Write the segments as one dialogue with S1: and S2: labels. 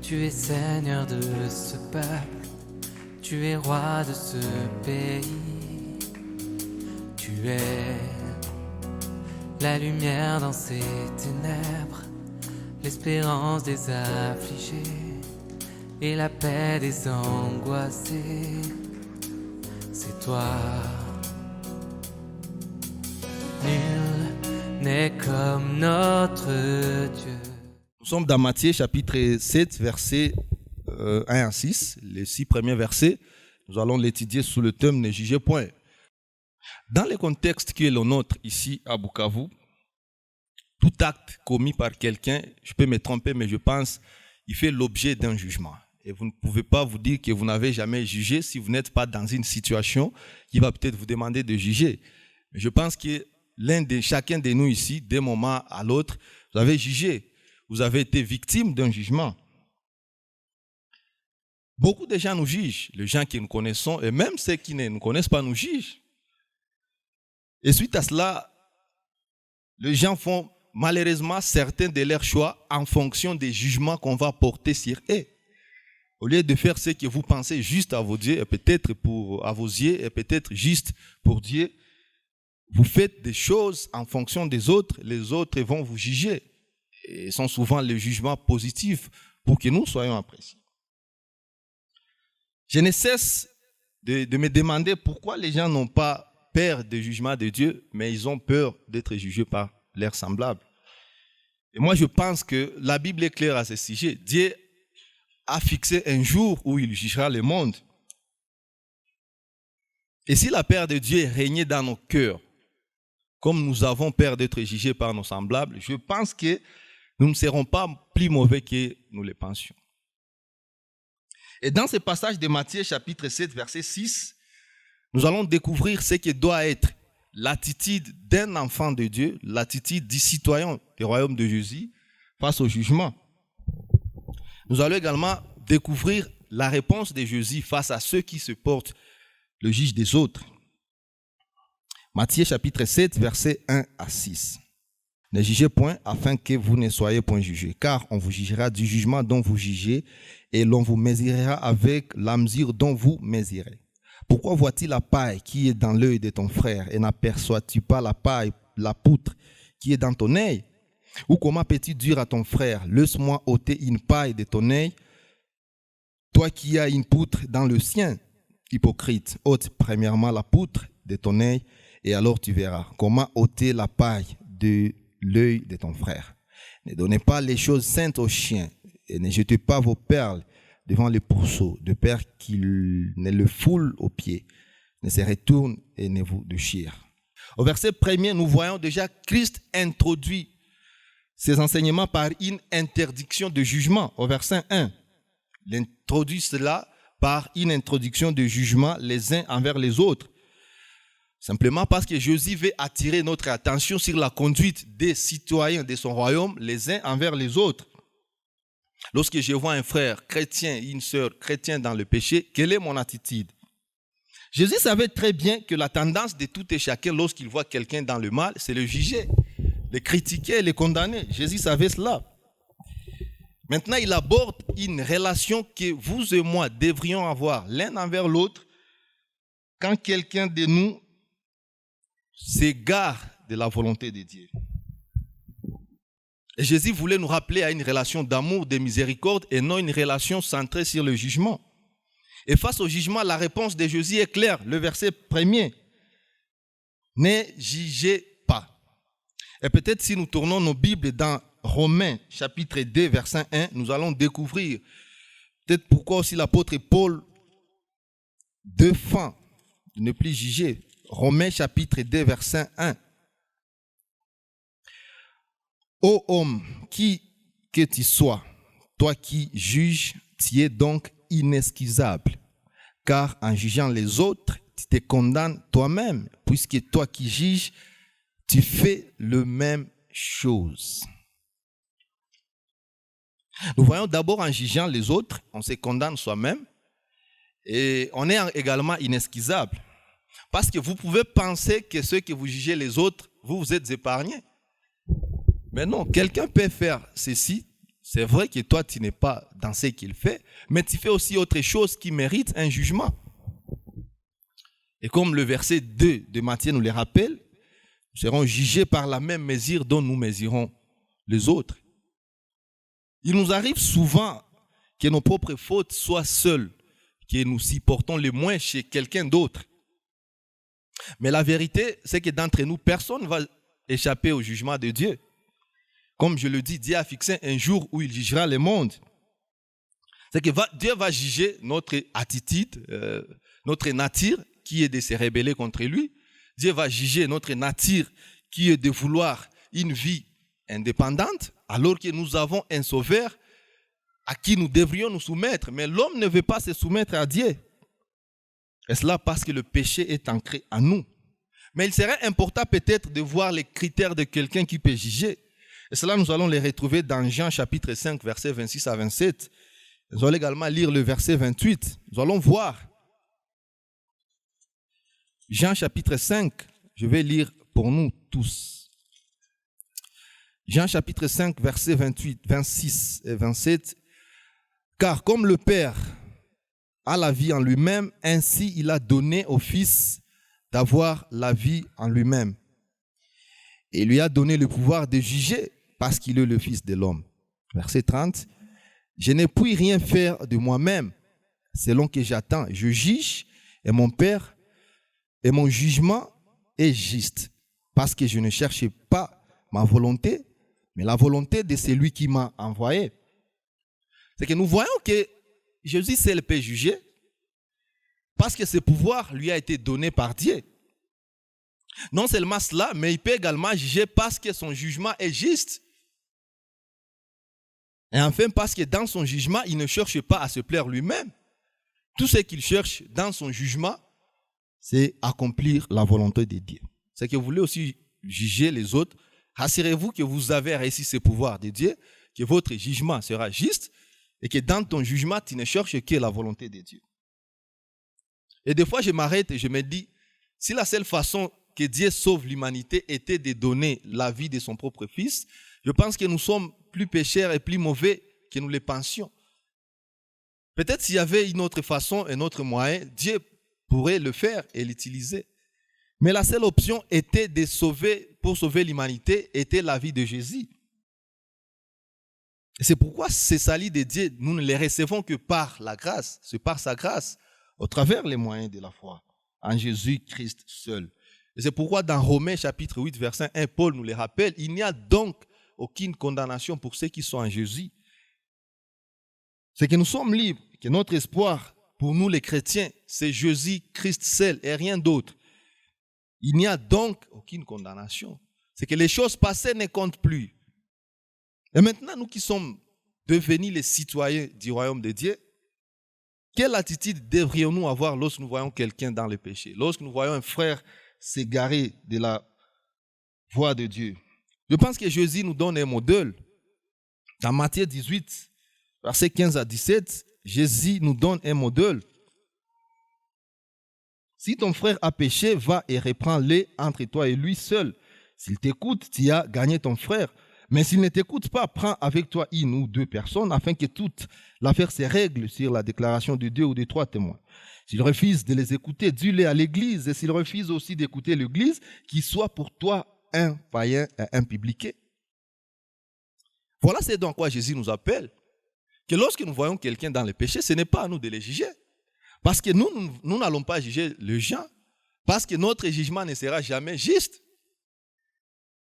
S1: Tu es Seigneur de ce peuple, tu es roi de ce pays. Tu es la lumière dans ces ténèbres, l'espérance des affligés et la paix des angoissés. C'est toi. Nul n'est comme notre Dieu.
S2: Nous sommes dans Matthieu chapitre 7, versets 1 à 6. Les 6 premiers versets, nous allons l'étudier sous le thème « Ne jugez point ». Dans le contexte qui est le nôtre ici à Bukavu, tout acte commis par quelqu'un, je peux me tromper, mais je pense il fait l'objet d'un jugement. Et vous ne pouvez pas vous dire que vous n'avez jamais jugé si vous n'êtes pas dans une situation qui va peut-être vous demander de juger. Mais je pense que chacun de nous ici, d'un moment à l'autre, vous avez jugé. Vous avez été victime d'un jugement. Beaucoup de gens nous jugent, les gens que nous connaissons, et même ceux qui ne nous connaissent pas nous jugent. Et suite à cela, les gens font malheureusement certains de leurs choix en fonction des jugements qu'on va porter sur eux. Au lieu de faire ce que vous pensez juste à vos yeux, et peut-être à vos yeux, et peut-être juste pour Dieu, vous faites des choses en fonction des autres, les autres vont vous juger. Et sont souvent les jugements positifs pour que nous soyons appréciés. Je ne cesse de me demander pourquoi les gens n'ont pas peur du jugement de Dieu, mais ils ont peur d'être jugés par leurs semblables. Et moi, je pense que la Bible est claire à ce sujet. Dieu a fixé un jour où il jugera le monde. Et si la peur de Dieu régnait dans nos cœurs, comme nous avons peur d'être jugés par nos semblables, je pense que nous ne serons pas plus mauvais que nous le pensions. Et dans ce passage de Matthieu chapitre 7, verset 6, nous allons découvrir ce que doit être l'attitude d'un enfant de Dieu, l'attitude du citoyen du royaume de Jésus face au jugement. Nous allons également découvrir la réponse de Jésus face à ceux qui se portent le juge des autres. Matthieu chapitre 7, versets 1 à 6. Ne jugez point afin que vous ne soyez point jugés, car on vous jugera du jugement dont vous jugez et l'on vous mesurera avec la mesure dont vous mesurez. Pourquoi vois-tu la paille qui est dans l'œil de ton frère et n'aperçois-tu pas la poutre qui est dans ton œil? Ou comment peux-tu dire à ton frère, laisse-moi ôter une paille de ton œil, toi qui as une poutre dans le sien? Hypocrite, ôte premièrement la poutre de ton œil et alors tu verras comment ôter la paille de l'œil de ton frère. Ne donnez pas les choses saintes aux chiens et ne jetez pas vos perles devant les pourceaux, de peur qu'ils ne le foulent aux pieds, ne se retournent et ne vous déchirent. Au verset 1er, nous voyons déjà Christ introduit ses enseignements par une interdiction de jugement. Au verset 1, il introduit cela par une introduction de jugement les uns envers les autres. Simplement parce que Jésus veut attirer notre attention sur la conduite des citoyens de son royaume, les uns envers les autres. Lorsque je vois un frère chrétien, une sœur chrétienne dans le péché, quelle est mon attitude? Jésus savait très bien que la tendance de tout et chacun, lorsqu'il voit quelqu'un dans le mal, c'est le juger, le critiquer, le condamner. Jésus savait cela. Maintenant, il aborde une relation que vous et moi devrions avoir l'un envers l'autre quand quelqu'un de nous s'égare de la volonté de Dieu. Et Jésus voulait nous rappeler à une relation d'amour, de miséricorde et non une relation centrée sur le jugement. Et face au jugement, la réponse de Jésus est claire. Le verset 1er. Ne jugez pas. Et peut-être si nous tournons nos Bibles dans Romains chapitre 2, verset 1, nous allons découvrir peut-être pourquoi aussi l'apôtre Paul défend de ne plus juger. Romains chapitre 2, verset 1. Ô homme, qui que tu sois, toi qui juges, tu es donc inexcusable. Car en jugeant les autres, tu te condamnes toi-même, puisque toi qui juges, tu fais le même chose. Nous voyons d'abord en jugeant les autres, on se condamne soi-même et on est également inexcusable. Parce que vous pouvez penser que ceux que vous jugez les autres, vous êtes épargnés. Mais non, quelqu'un peut faire ceci C'est vrai que toi, tu n'es pas dans ce qu'il fait, mais tu fais aussi autre chose qui mérite un jugement. Et comme le verset 2 de Matthieu nous le rappelle, nous serons jugés par la même mesure dont nous mesurons les autres. Il nous arrive souvent que nos propres fautes soient seules, que nous supportons le moins chez quelqu'un d'autre. Mais la vérité, c'est que d'entre nous, personne ne va échapper au jugement de Dieu. Comme je le dis, Dieu a fixé un jour où il jugera le monde. C'est que Dieu va juger notre attitude, notre nature qui est de se rebeller contre lui. Dieu va juger notre nature qui est de vouloir une vie indépendante, alors que nous avons un sauveur à qui nous devrions nous soumettre. Mais l'homme ne veut pas se soumettre à Dieu. Et cela parce que le péché est ancré en nous. Mais il serait important peut-être de voir les critères de quelqu'un qui peut juger. Et cela, nous allons les retrouver dans Jean chapitre 5, versets 26 à 27. Nous allons également lire le verset 28. Nous allons voir. Jean chapitre 5, je vais lire pour nous tous. Jean chapitre 5, versets 28, 26 et 27. Car comme le Père a la vie en lui-même, ainsi il a donné au Fils d'avoir la vie en lui-même. Et il lui a donné le pouvoir de juger parce qu'il est le Fils de l'homme. Verset 30. Je ne puis rien faire de moi-même selon que j'attends. Je juge et mon Père et mon jugement est juste parce que je ne cherche pas ma volonté, mais la volonté de celui qui m'a envoyé. C'est que nous voyons que Jésus seul peut juger parce que ce pouvoir lui a été donné par Dieu. Non seulement cela, mais il peut également juger parce que son jugement est juste. Et enfin, parce que dans son jugement, il ne cherche pas à se plaire lui-même. Tout ce qu'il cherche dans son jugement, c'est accomplir la volonté de Dieu. C'est que vous voulez aussi juger les autres. Rassurez-vous que vous avez réussi ce pouvoir de Dieu, que votre jugement sera juste et que dans ton jugement, tu ne cherches que la volonté de Dieu. Et des fois, je m'arrête et je me dis, si la seule façon que Dieu sauve l'humanité était de donner la vie de son propre Fils, je pense que nous sommes plus pécheurs et plus mauvais que nous le pensions. Peut-être s'il y avait une autre façon, un autre moyen, Dieu pourrait le faire et l'utiliser. Mais la seule option était de sauver, pour sauver l'humanité, était la vie de Jésus. Et c'est pourquoi ces saluts de Dieu, nous ne les recevons que par la grâce. C'est par sa grâce, au travers les moyens de la foi, en Jésus-Christ seul. Et c'est pourquoi dans Romains chapitre 8, verset 1, Paul nous le rappelle, il n'y a donc aucune condamnation pour ceux qui sont en Jésus. C'est que nous sommes libres, que notre espoir pour nous les chrétiens, c'est Jésus-Christ seul et rien d'autre. Il n'y a donc aucune condamnation. C'est que les choses passées ne comptent plus. Et maintenant, nous qui sommes devenus les citoyens du royaume de Dieu, quelle attitude devrions-nous avoir lorsque nous voyons quelqu'un dans le péché, lorsque nous voyons un frère s'égarer de la voie de Dieu? Je pense que Jésus nous donne un modèle. Dans Matthieu 18, versets 15 à 17, Jésus nous donne un modèle. Si ton frère a péché, va et reprends-le entre toi et lui seul. S'il t'écoute, tu as gagné ton frère. Mais s'il ne t'écoute pas, prends avec toi une ou deux personnes afin que toute l'affaire se règle sur la déclaration de 2 ou de 3 témoins. S'il refuse de les écouter, dis-le à l'église. Et s'il refuse aussi d'écouter l'église, qu'il soit pour toi un païen et un publicain. Voilà c'est dans quoi Jésus nous appelle. Que lorsque nous voyons quelqu'un dans le péché, ce n'est pas à nous de le juger. Parce que nous n'allons pas juger les gens. Parce que notre jugement ne sera jamais juste.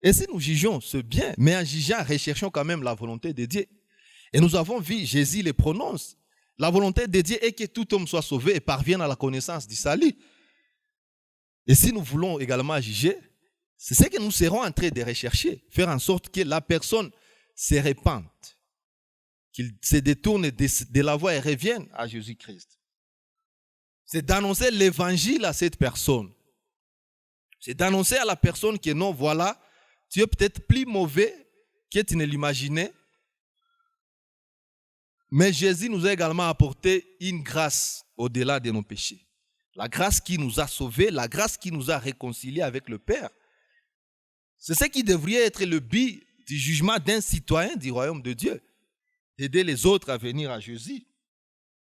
S2: Et si nous jugeons, c'est bien. Mais en jugeant, recherchons quand même la volonté de Dieu. Et nous avons vu, Jésus le prononce. La volonté de Dieu est que tout homme soit sauvé et parvienne à la connaissance du salut. Et si nous voulons également juger, c'est ce que nous serons en train de rechercher. Faire en sorte que la personne se répande. Qu'il se détourne de la voie et revienne à Jésus-Christ. C'est d'annoncer l'évangile à cette personne. C'est d'annoncer à la personne que non, voilà, tu es peut-être plus mauvais que tu ne l'imaginais. Mais Jésus nous a également apporté une grâce au-delà de nos péchés. La grâce qui nous a sauvés, la grâce qui nous a réconciliés avec le Père. C'est ce qui devrait être le but du jugement d'un citoyen du royaume de Dieu. aider les autres à venir à Jésus.